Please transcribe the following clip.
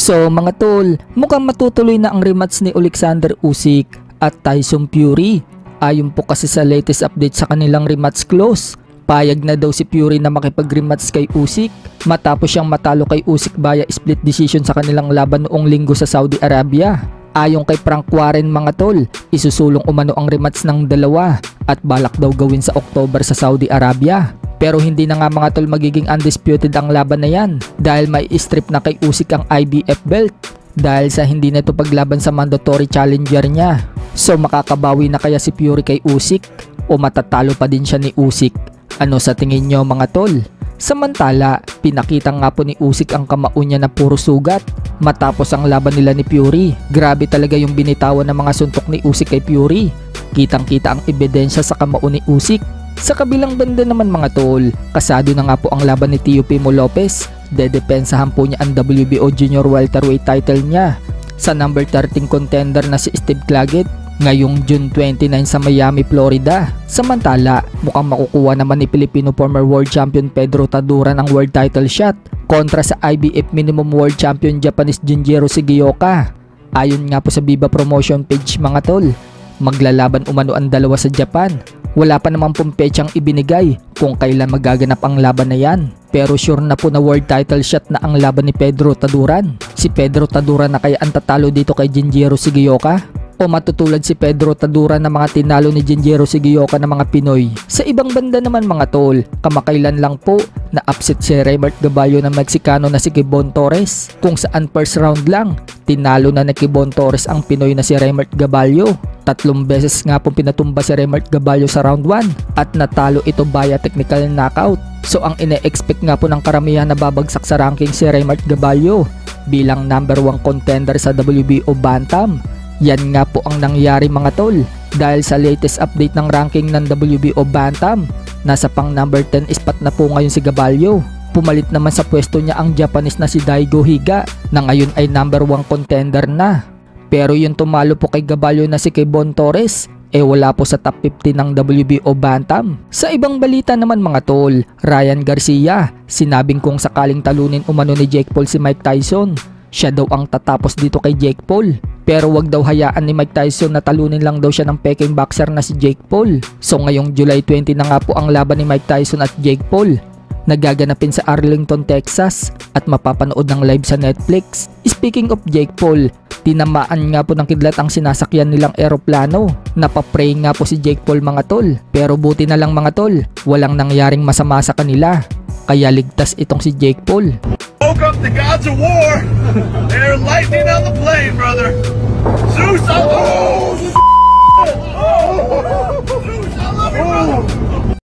So mga tol, mukhang matutuloy na ang rematch ni Alexander Usyk at Tyson Fury. Ayon po kasi sa latest update sa kanilang rematch clause, payag na daw si Fury na makipag-rematch kay Usyk matapos siyang matalo kay Usyk via split decision sa kanilang laban noong linggo sa Saudi Arabia. Ayon kay Frank Warren mga tol, isusulong umano ang rematch ng dalawa at balak daw gawin sa October sa Saudi Arabia. Pero hindi na nga mga tol magiging undisputed ang laban na yan dahil may strip na kay Usyk ang IBF belt dahil sa hindi na ito paglaban sa mandatory challenger niya. So makakabawi na kaya si Fury kay Usyk o matatalo pa din siya ni Usyk? Ano sa tingin nyo mga tol? Samantala, pinakita nga po ni Usyk ang kamao niya na puro sugat matapos ang laban nila ni Fury. Grabe talaga yung binitawan ng mga suntok ni Usyk kay Fury. Kitang kita ang ebidensya sa kamao ni Usyk. Sa kabilang banda naman mga tol, kasado na nga po ang laban ni Teofimo Lopez. Dedepensahan po niya ang WBO Junior Welterweight title niya sa number 13 contender na si Steve Claggett ngayong June 29 sa Miami, Florida. Samantala, mukhang makukuha naman ni Filipino former world champion Pedro Taduran ang world title shot kontra sa IBF minimum world champion Japanese Junjiro Shigeoka. Ayon nga po sa Viva Promotion page mga tol, maglalaban umano ang dalawa sa Japan. Wala pa namang pong petsang ibinigay kung kailan magaganap ang laban na yan. Pero sure na po na world title shot na ang laban ni Pedro Taduran. Si Pedro Taduran na kaya ang tatalo dito kay Junjiro Shigeoka? O matutulad si Pedro Taduran na mga tinalo ni Junjiro Shigeoka ng mga Pinoy? Sa ibang banda naman mga tol, kamakailan lang po na upset si Reymert Gaballo ng Meksikano na si Kibon Torres, kung saan first round lang tinalo na ni Kibon Torres ang Pinoy na si Reymert Gaballo. 3 beses nga po pinatumba si Reymert Gaballo sa round 1 at natalo ito via technical knockout. So ang ine-expect nga po ng karamihan na babagsak sa ranking si Reymert Gaballo bilang number 1 contender sa WBO Bantam. Yan nga po ang nangyari mga tol dahil sa latest update ng ranking ng WBO Bantam, nasa pang number 10 spot na po ngayon si Gaballo. Pumalit naman sa pwesto niya ang Japanese na si Daigo Higa na ngayon ay number 1 contender na. Pero yung tumalo po kay Gaballo na si Kibon Torres, wala po sa top 50 ng WBO Bantam. Sa ibang balita naman mga tol, Ryan Garcia, sinabing kung sakaling talunin umano ni Jake Paul si Mike Tyson, siya daw ang tatapos dito kay Jake Paul. Pero wag daw hayaan ni Mike Tyson na talunin lang daw siya ng Peking boxer na si Jake Paul. So ngayong July 20 na nga po ang laban ni Mike Tyson at Jake Paul. Nagaganapin sa Arlington, Texas at mapapanood ng live sa Netflix. Speaking of Jake Paul, tinamaan nga po ng kidlat ang sinasakyan nilang eroplano. Napapray nga po si Jake Paul mga tol. Pero buti na lang mga tol, walang nangyaring masama sa kanila. Kaya ligtas itong si Jake Paul. Woke up the gods of war. They're lightning on the plane, brother. Zeus, I love you. Zeus, I love you, brother.